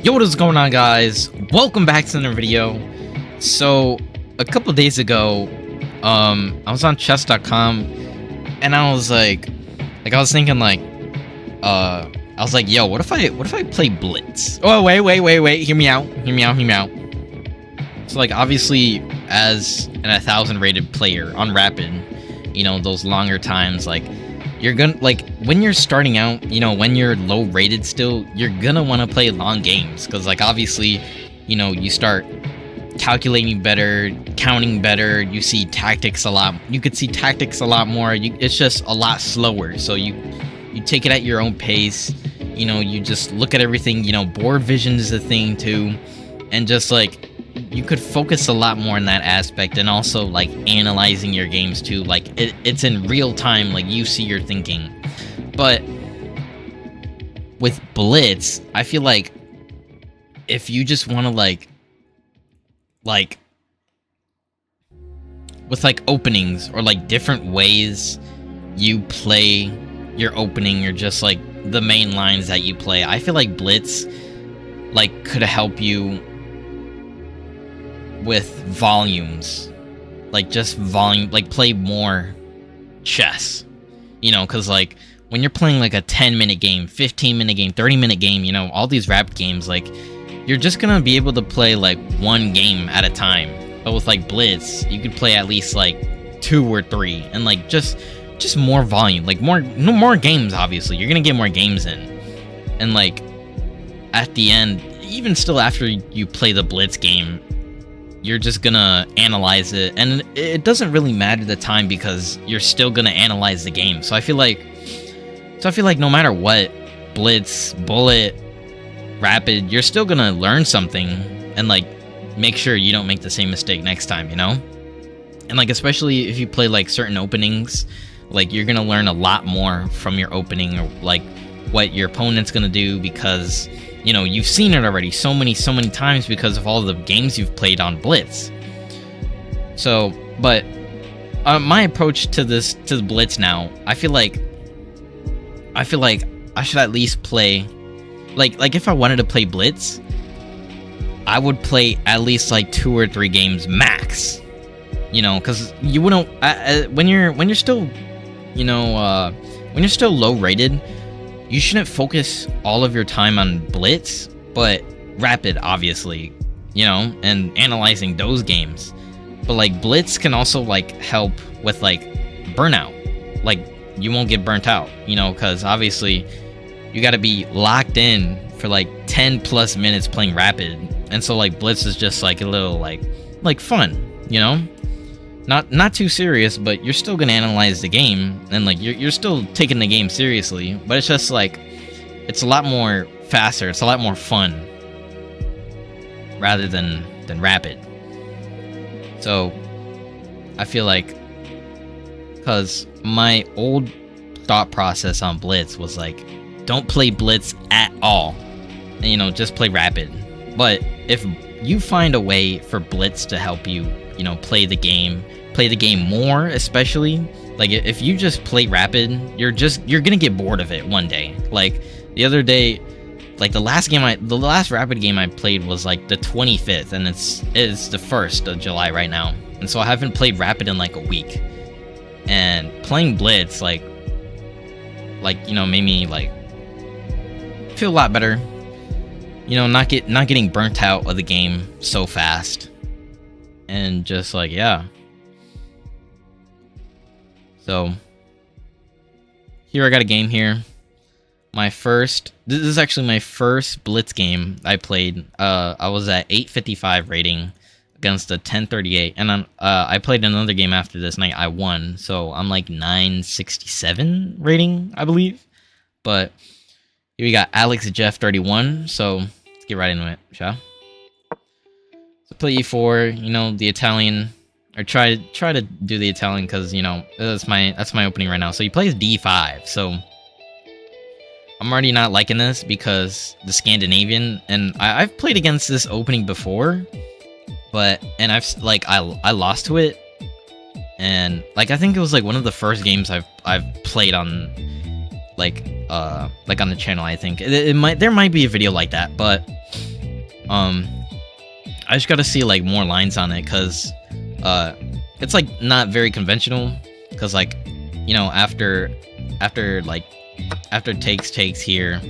Yo, what is going on, guys? Welcome back to another video. So a couple days ago, I was on chess.com and I was like I was thinking I was like, yo, what if I play Blitz? Oh, wait, hear me out. So like, obviously, as an 1000 rated player on Rapid, you know, those longer times, like, you're gonna, like, when you're starting out, you know, when you're low rated still, you're gonna want to play long games, because, like, obviously, you know, you start calculating better, counting better, you see tactics a lot, you could see tactics a lot more, it's just a lot slower, so you take it at your own pace, you know, you just look at everything, you know, board vision is a thing too, and just, like, you could focus a lot more in that aspect, and also like analyzing your games too, like it's in real time, like you see your thinking. But with Blitz, I feel like if you just want to like with like openings or like different ways you play your opening, or just like the main lines that you play, I feel like Blitz like could help you with volumes, like just volume, like play more chess, you know, because like when you're playing like a 10-minute game, 15-minute game, 30-minute game, you know, all these rapid games, like you're just gonna be able to play like one game at a time. But with like Blitz, you could play at least like 2 or 3, and like just more volume, like more games. Obviously you're gonna get more games in, and like at the end, even still after you play the Blitz game, you're just gonna analyze it, and it doesn't really matter the time because you're still gonna analyze the game. So I feel like no matter what, Blitz, Bullet, Rapid, you're still gonna learn something, and like make sure you don't make the same mistake next time, you know? And like, especially if you play like certain openings, like you're gonna learn a lot more from your opening, or like what your opponent's gonna do, because you know, you've seen it already so many times because of all the games you've played on Blitz. So, but my approach to the Blitz now, I feel like I should at least play, like if I wanted to play Blitz, I would play at least like 2 or 3 games max. You know, because you wouldn't when you're still, you know, when you're still low rated, you shouldn't focus all of your time on Blitz, but Rapid, obviously, you know, and analyzing those games. But like Blitz can also like help with like burnout, like you won't get burnt out, you know, because obviously you got to be locked in for like 10 plus minutes playing Rapid, and so like Blitz is just like a little like fun, you know, not too serious, but you're still gonna analyze the game, and like you're still taking the game seriously, but it's just like it's a lot more faster, it's a lot more fun rather than Rapid. So I feel like, because my old thought process on Blitz was like, don't play Blitz at all, and, you know, just play Rapid. But if you find a way for Blitz to help you, you know, play the game more, especially like if you just play Rapid, you're gonna get bored of it one day. Like the other day, like the last Rapid game I played was like the 25th, and it's the 1st of July right now, and so I haven't played Rapid in like a week. And playing Blitz like you know, made me like feel a lot better, you know, not getting burnt out of the game so fast, and just like, yeah. So here I got a game here. This is actually my first Blitz game I played. I was at 855 rating against a 1038, and I played another game after this night. I won, so I'm like 967 rating, I believe. But here we got Alex Jeff 31. So let's get right into it, shall? So play e4. You know, the Italian. Or try to do the Italian, because, you know, that's my opening right now. So he plays d5. So I'm already not liking this because the Scandinavian, and I've played against this opening before, and I lost to it, and like I think it was like one of the first games I've played on like on the channel. I think there might be a video like that, but I just gotta see like more lines on it, cause it's like not very conventional, cause like, you know, after takes here,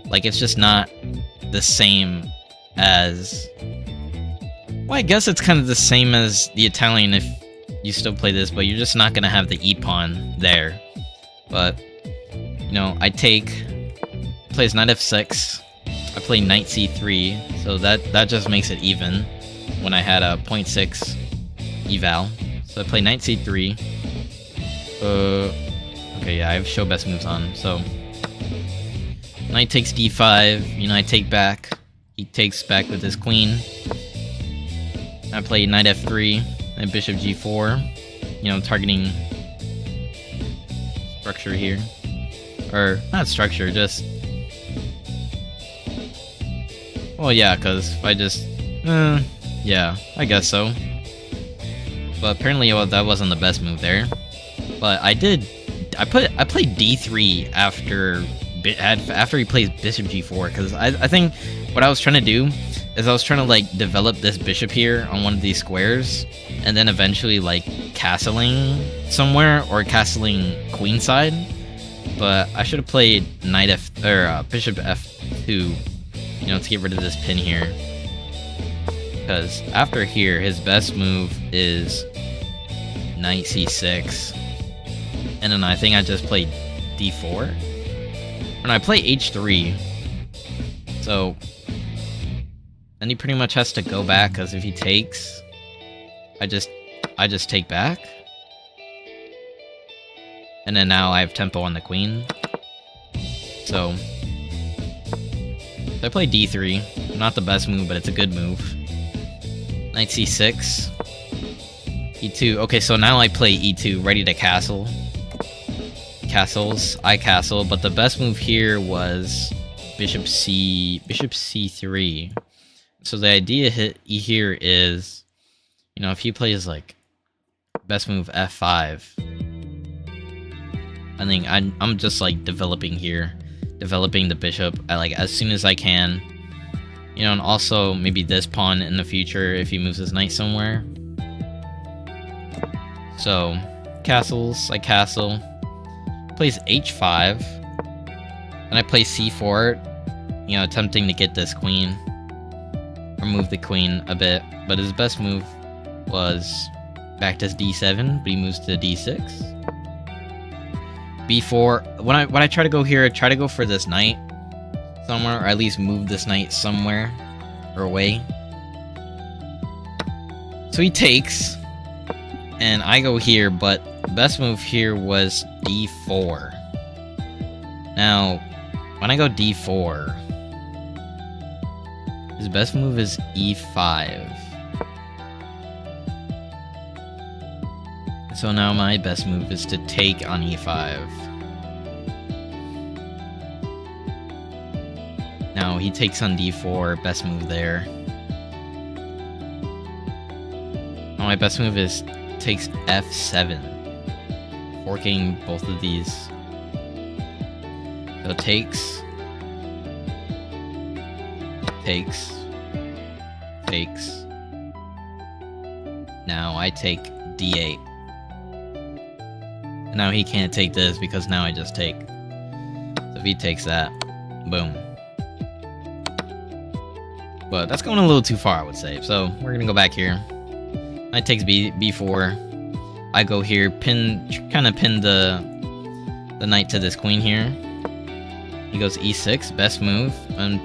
like it's just not the same as, well, I guess it's kind of the same as the Italian if you still play this, but you're just not gonna have the e-pawn there. But, you know, I take, plays knight f6, I play knight c3, so that just makes it even when I had a 0.6 eval. So I play knight c3. Okay, yeah, I have show best moves on, so knight takes d5, you know, I take back, he takes back with his queen. I play knight f3 and bishop g4, you know, targeting structure here. Or, not structure, just... Well, yeah, because if I just... yeah, I guess so. But apparently, well, that wasn't the best move there. But I played d3 after he plays bishop g4, because I think what I was trying to do is I was trying to like develop this bishop here on one of these squares, and then eventually like castling somewhere or castling queenside. But I should have played bishop f2, you know, to get rid of this pin here. Because after here, his best move is knight c6, and then I think I just played d4, and I play h3. So then he pretty much has to go back, because if he takes, I just take back. And then now I have tempo on the queen. So I play d3. Not the best move, but it's a good move. Knight c6. e2. Okay, so now I play e2, ready to castle. Castles. I castle, but the best move here was bishop c3. So the idea here is, you know, if he plays like best move f5, I think I'm just like developing the bishop like as soon as I can, you know, and also maybe this pawn in the future if he moves his knight somewhere. So castles, I castle, plays h5, and I play c4, you know, attempting to get this queen. Or move the queen a bit, but his best move was back to d7, but he moves to d6. b4. When I try to go here, I try to go for this knight somewhere, or at least move this knight somewhere or away. So he takes, and I go here, but the best move here was d4. Now, when I go d4, his best move is e5. So now my best move is to take on e5. Now he takes on d4, best move there. Now my best move is takes f7, forking both of these. So takes, now I take d8. Now he can't take this because now I just take. So if he takes that, boom. But that's going a little too far, I would say. So we're gonna go back here. Knight takes b4. I go here, kind of pin the knight to this queen here. He goes e6, best move, and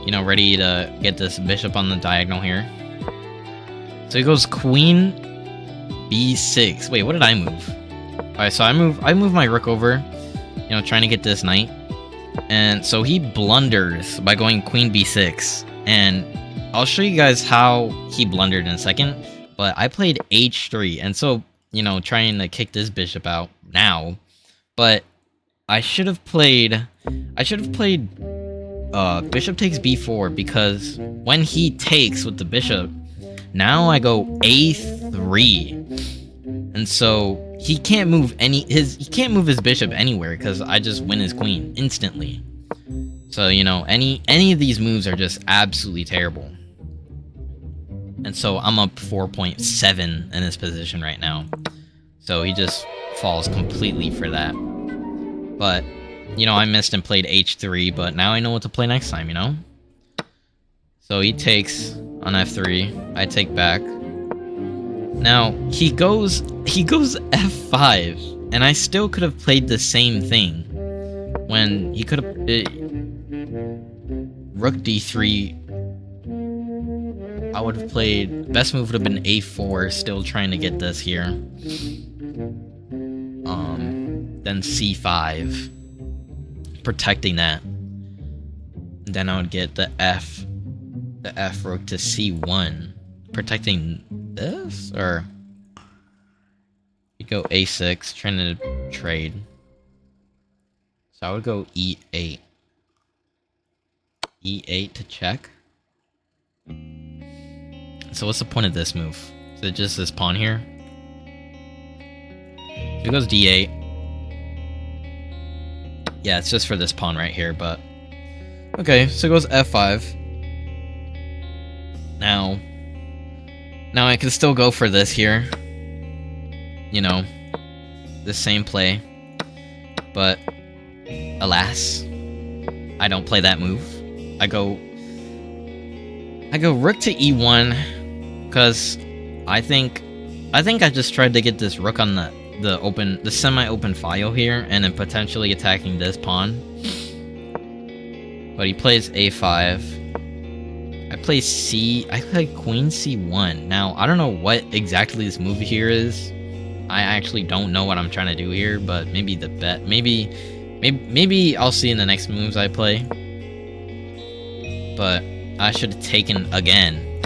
you know, ready to get this bishop on the diagonal here. So he goes queen b6. Wait, what did I move? Alright, so I move my rook over, you know, trying to get this knight. And so he blunders by going queen b6. And I'll show you guys how he blundered in a second. But I played h3, and so, you know, trying to kick this bishop out now. But I should have played bishop takes b4, because when he takes with the bishop, now I go a3, and so he can't move his bishop anywhere because I just win his queen instantly. So, you know, any of these moves are just absolutely terrible. And so I'm up 4.7 in this position right now. So he just falls completely for that. But, you know, I missed and played H3, but now I know what to play next time, you know? So he takes on F3, I take back. Now, he goes F5, and I still could have played the same thing. When he could have... Rook D3... I would have played... Best move would have been A4, still trying to get this here. Then C5. Protecting that. Then I would get the F rook to C1. Protecting this? Or... You go A6, trying to trade. So I would go E8. E8 to check. So what's the point of this move? Is it just this pawn here? So it goes D8. Yeah, it's just for this pawn right here, but... Okay, so it goes F5. Now I can still go for this here. You know, the same play. But, alas, I don't play that move. I go rook to E1, because I think I just tried to get this rook on the semi-open file here, and then potentially attacking this pawn. But he plays A5. I play queen C1. Now, I don't know what exactly this move here is. I actually don't know what I'm trying to do here, but maybe the bet, maybe I'll see in the next moves I play. But I should have taken again,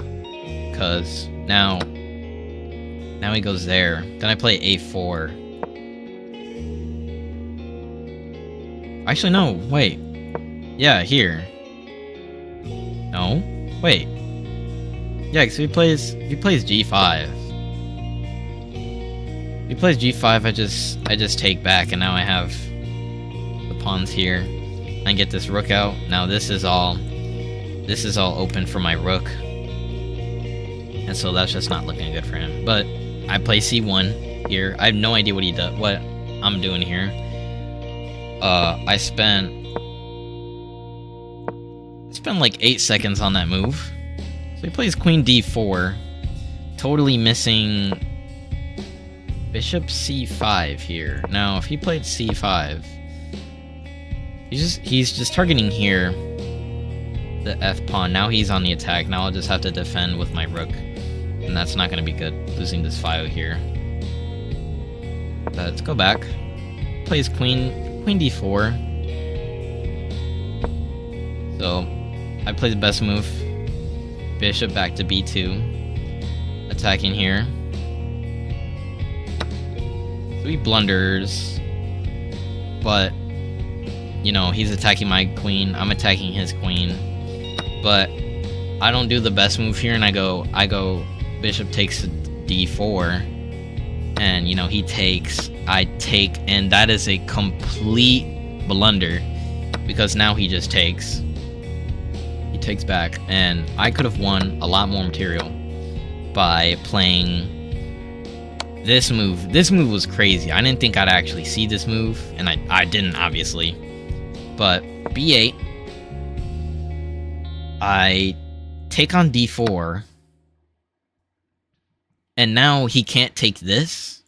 because now he goes there. Then I play A4. Actually, no, wait. Yeah, here. No, wait. Yeah, because if he plays G5. If he plays G5, I just take back, and now I have the pawns here. I get this rook out. Now this is all open for my rook, and so that's just not looking good for him. But I play C1 here. I have no idea what I'm doing here. I spent like 8 seconds on that move. So he plays queen D4, totally missing bishop C5 here. Now, if he played C5, he's just targeting here, the F pawn. Now he's on the attack. Now I'll just have to defend with my rook, and that's not going to be good, losing this file here. Let's go back. Plays queen D4. So I play the best move. Bishop back to B2. Attacking here. So he blunders. But, you know, he's attacking my queen. I'm attacking his queen. But I don't do the best move here, and I go bishop takes D4. And, you know, he takes, I take, and that is a complete blunder. Because now he just takes. He takes back, and I could have won a lot more material by playing this move. This move was crazy. I didn't think I'd actually see this move, and I didn't, obviously. But B8, I take on D4, and now he can't take this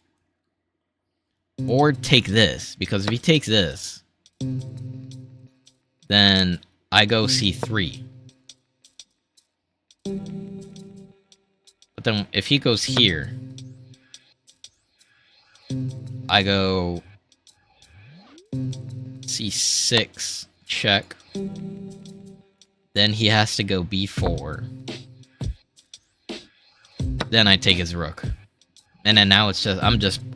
or take this, because if he takes this, then I go C3. But then if he goes here, I go C6, check. Then he has to go B4. Then I take his rook. And then now it's just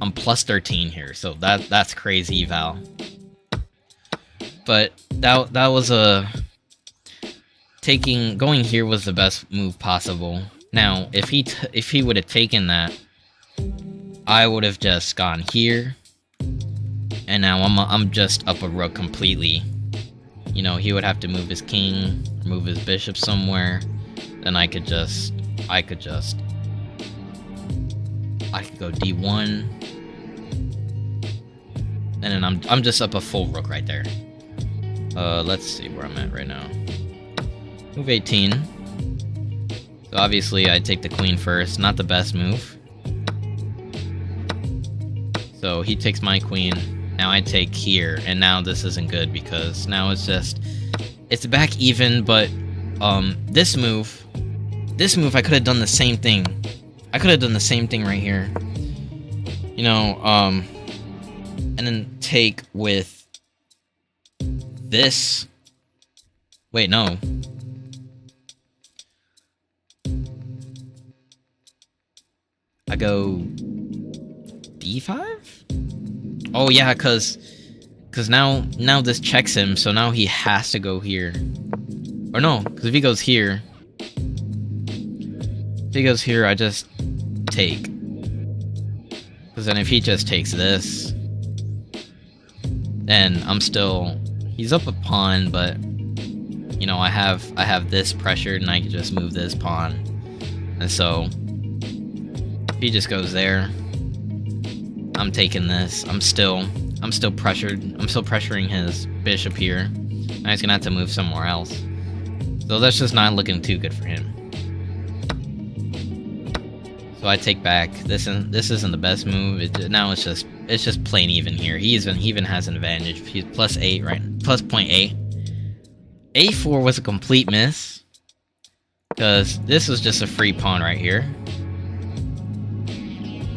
I'm plus 13 here, so that's crazy, Val. But that was going here was the best move possible. Now, if he would have taken that, I would have just gone here, and now I'm just up a rook completely. you know, he would have to move his king, move his bishop somewhere. Then I could go d1, and then I'm just up a full rook right there. Let's see where I'm at right now. Move 18. So obviously I take the queen first, not the best move. So he takes my queen. Now I take here, and now this isn't good because now it's back even, but this move I could have done the same thing. I could have done the same thing right here. You know, and then take with this. Wait, no. I go d5? Oh yeah, cause now this checks him, so now he has to go here. Or no, because if he goes here, I just take. Because then if he just takes this, then he's up a pawn, but you know, I have this pressured, and I can just move this pawn. And so if he just goes there, I'm taking this. I'm still pressured. I'm still pressuring his bishop here. Now he's gonna have to move somewhere else. So that's just not looking too good for him. So I take back. This isn't the best move. Now it's just plain even here. He even has an advantage. He's +8, right? Plus 0.8. A4 was a complete miss, because this was just a free pawn right here.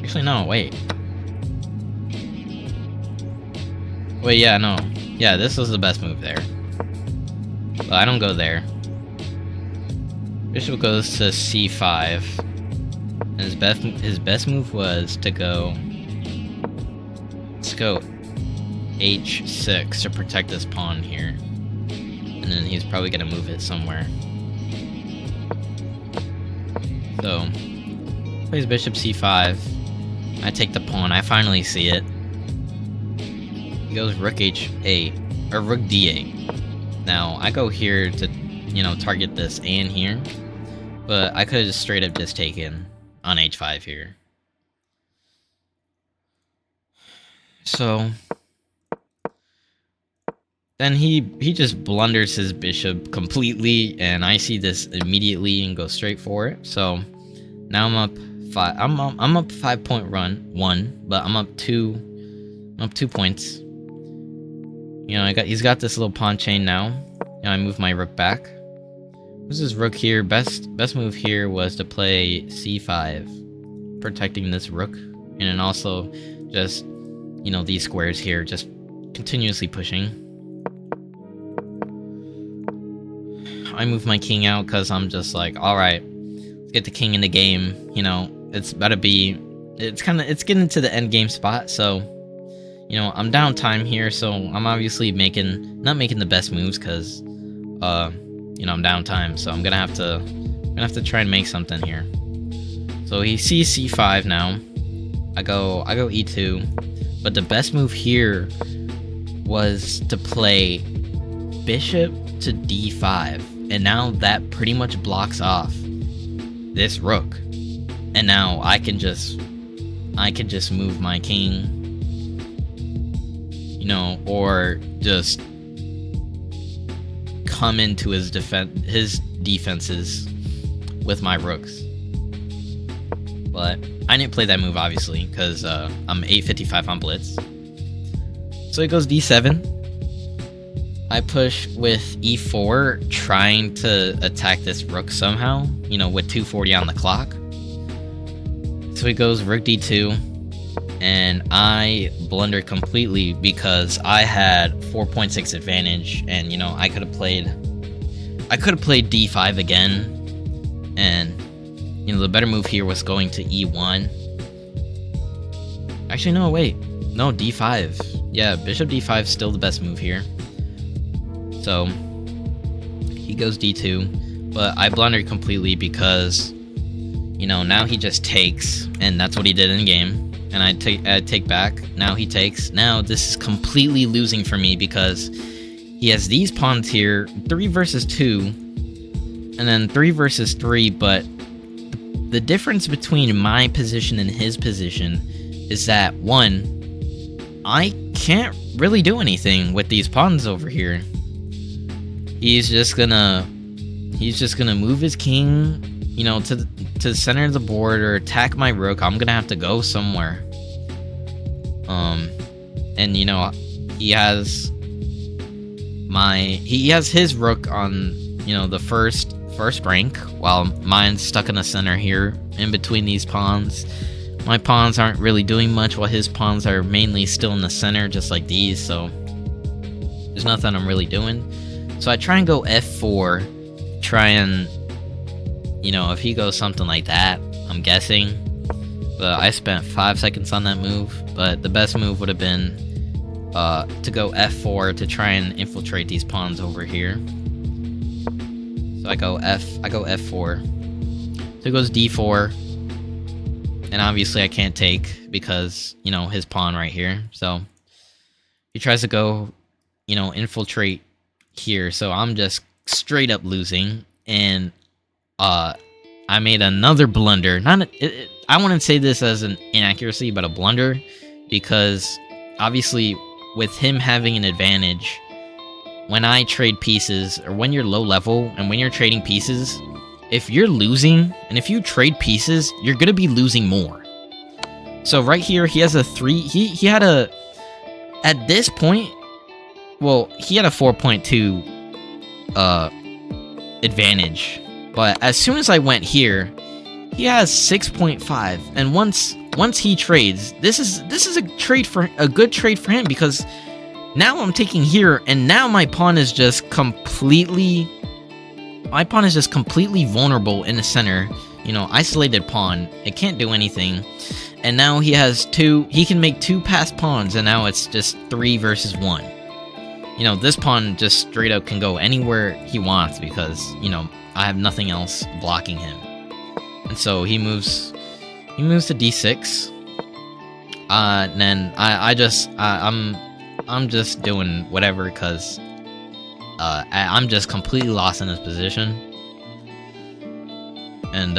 Actually, no, wait. Wait, yeah, no. Yeah, this was the best move there. But I don't go there. Bishop goes to c5. And his best move was to go... Let's go h6 to protect this pawn here. And then he's probably gonna move it somewhere. So, plays bishop c5. I take the pawn. I finally see it. He goes rook h8, or rook d8. Now, I go here to, you know, target this and here. But I could have just straight up just taken on h5 here. So then he just blunders his bishop completely, and I see this immediately and go straight for it. So now I'm up 5-point-1, but I'm up 2 points. You know, he's got this little pawn chain now. Now I move my rook back. This is rook here. Best move here was to play c5, protecting this rook, and then also just, you know, these squares here, just continuously pushing. I move my king out because I'm just like, all right, let's get the king in the game. You know, it's getting to the end game spot. So, you know, I'm down time here, so I'm obviously not making the best moves because, you know, I'm down time. So I'm gonna have to try and make something here. So he sees c5 now. I go e2, but the best move here was to play bishop to d5, and now that pretty much blocks off this rook, and now I can just move my king, you know, or just come into his defenses with my rooks. But I didn't play that move, obviously, because I'm 855 on blitz. So it goes d7. I push with e4, trying to attack this rook somehow, you know, with 240 on the clock. So he goes rook d2, and I blunder completely because I had 4.6 advantage, and, you know, I could have played d5 again, and, you know, the better move here was going to e1. Actually, no, wait. No, d5. Yeah, bishop d5 is still the best move here. So he goes d2, but I blundered completely because, you know, now he just takes, and that's what he did in game. And I take back. Now he takes. Now this is completely losing for me because he has these pawns here, 3 versus 2, and then 3 versus 3, but the difference between my position and his position is that, one, I can't really do anything with these pawns over here. He's just gonna move his king, you know, to the center of the board or attack my rook. I'm gonna have to go somewhere. And you know, he has his rook on, you know, the first rank, while mine's stuck in the center here in between these pawns. My pawns aren't really doing much, while his pawns are mainly still in the center, just like these, so there's nothing I'm really doing. So I try and go f4, try and, you know, if he goes something like that, I'm guessing, but I spent 5 seconds on that move. But the best move would have been to go f4 to try and infiltrate these pawns over here. So I go f4. So he goes d4, and obviously I can't take because, you know, his pawn right here. So he tries to go, you know, infiltrate here. So I'm just straight up losing, and I made another blunder. I wouldn't say this as an inaccuracy, but a blunder, because obviously with him having an advantage, when I trade pieces, or when you're low level and when you're trading pieces, if you're losing and if you trade pieces, you're gonna be losing more. So right here, he has a 3. He had a, at this point, well, he had a 4.2 advantage. But as soon as I went here, he has 6.5, and once he trades, this is a good trade for him, because now I'm taking here, and now my pawn is just completely vulnerable in the center. You know, isolated pawn. It can't do anything, and now he can make 2 passed pawns, and now it's just 3 versus 1. You know, this pawn just straight up can go anywhere he wants, because, you know, I have nothing else blocking him. And so he moves to d6. And then I'm just doing whatever, because I'm just completely lost in this position. And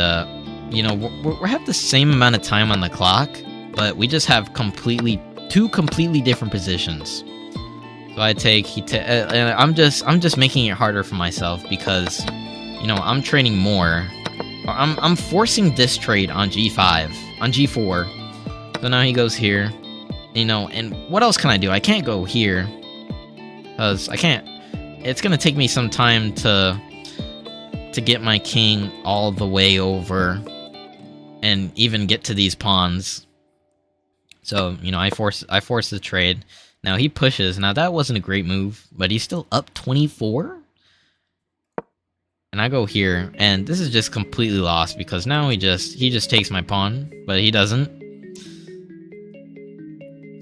you know, we have the same amount of time on the clock, but we just have two completely different positions. So I take, and I'm just making it harder for myself, because, you know, I'm trading more. I'm forcing this trade on g5, on g4. So now he goes here, you know, and what else can I do? I can't go here, because I can't. It's gonna take me some time to get my king all the way over and even get to these pawns. So, you know, I force the trade. Now he pushes. Now that wasn't a great move, but he's still up 24. And I go here, and this is just completely lost, because now he just takes my pawn, but he doesn't.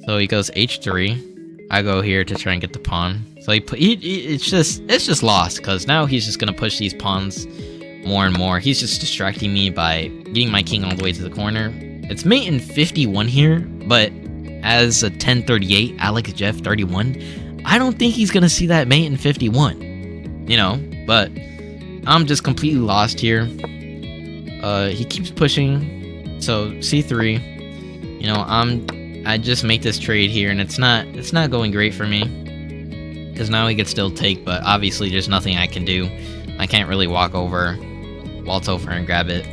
So he goes h3. I go here to try and get the pawn. So it's just lost, because now he's just gonna push these pawns more and more. He's just distracting me by getting my king all the way to the corner. It's mate in 51 here, but as a 1038, Alex Jeff 31, I don't think he's gonna see that mate in 51. You know, but I'm just completely lost here. He keeps pushing, so c3. You know, I just make this trade here, and it's not going great for me, because now he could still take, but obviously there's nothing I can do. I can't really waltz over and grab it.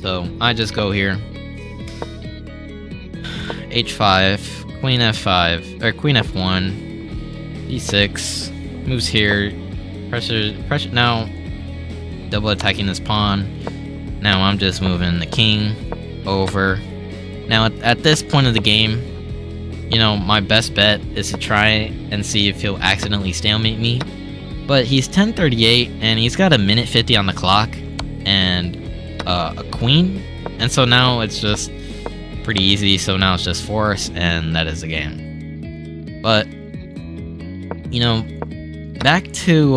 So I just go here. h5, queen f5, or queen f1, d6, moves here, pressure, now double attacking this pawn. Now I'm just moving the king over. Now at this point of the game, you know, my best bet is to try and see if he'll accidentally stalemate me. But he's 1038, and he's got a minute 50 on the clock, and a queen. And so now it's just pretty easy. So now it's just force, and that is the game. But, you know, back to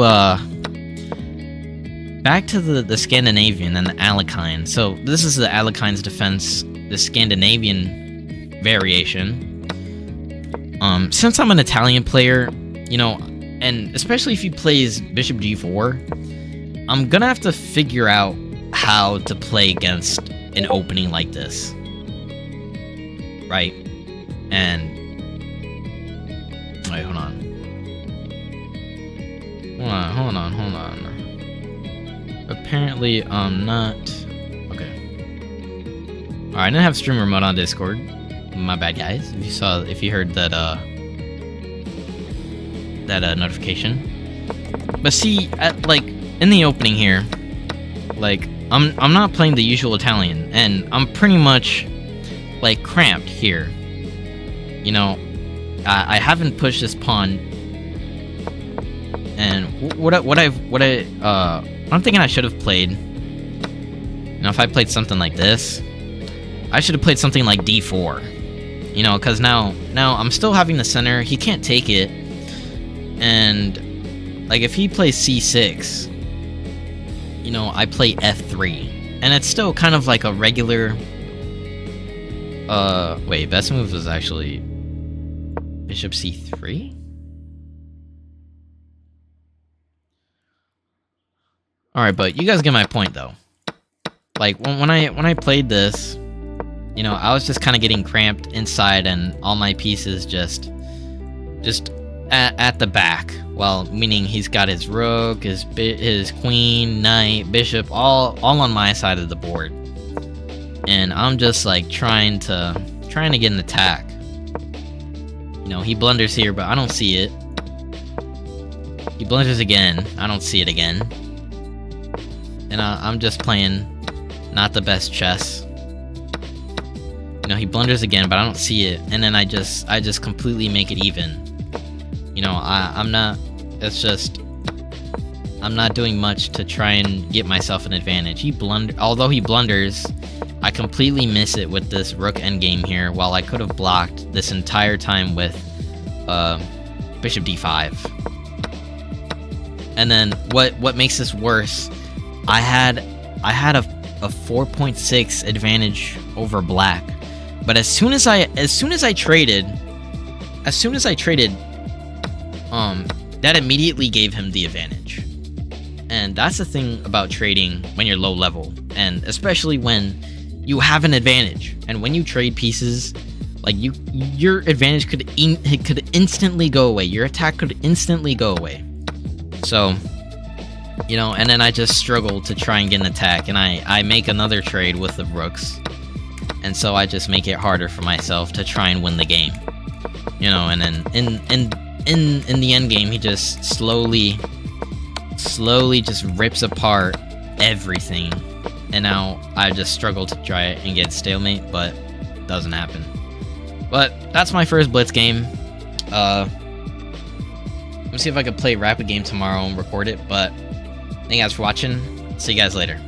the Scandinavian and the Alekhine. So this is the Alekhine's defense, the Scandinavian variation. Since I'm an Italian player, you know, and especially if he plays bishop d4, I'm gonna have to figure out how to play against an opening like this, right? And wait, hold on. Apparently, I'm not. Okay. Alright, I didn't have streamer mode on Discord. My bad, guys. If you heard that, notification. But see, like in the opening here, like I'm not playing the usual Italian, and I'm pretty much like cramped here. You know, I haven't pushed this pawn. And I'm thinking I should have played. You know, if I played something like this, I should have played something like d4. You know, because now I'm still having the center. He can't take it, and like if he plays c6, you know, I play f3, and it's still kind of like a regular. Wait, best move was actually bishop c3. Alright, but you guys get my point, though. Like, when I played this, you know, I was just kind of getting cramped inside, and all my pieces just at the back. Well, meaning he's got his rook, his queen, knight, bishop, all on my side of the board. And I'm just, like, trying to get an attack. You know, he blunders here, but I don't see it. He blunders again. I don't see it again. And I'm just playing not the best chess. You know, he blunders again, but I don't see it. And then I just completely make it even. You know, I'm not doing much to try and get myself an advantage. Although he blunders, I completely miss it with this rook endgame here, while I could have blocked this entire time with bishop d5. And then what makes this worse, I had a 4.6 advantage over black, but as soon as I traded, that immediately gave him the advantage. And that's the thing about trading when you're low level, and especially when you have an advantage. And when you trade pieces, like your advantage could instantly go away. Your attack could instantly go away. So, you know, and then I just struggle to try and get an attack, and I make another trade with the rooks, and so I just make it harder for myself to try and win the game. You know, and then in the end game, he just slowly just rips apart everything, and now I just struggle to try it and get stalemate, but it doesn't happen. But that's my first Blitz game. Let me see if I could play Rapid Game tomorrow and record it, but thank you guys for watching. See you guys later.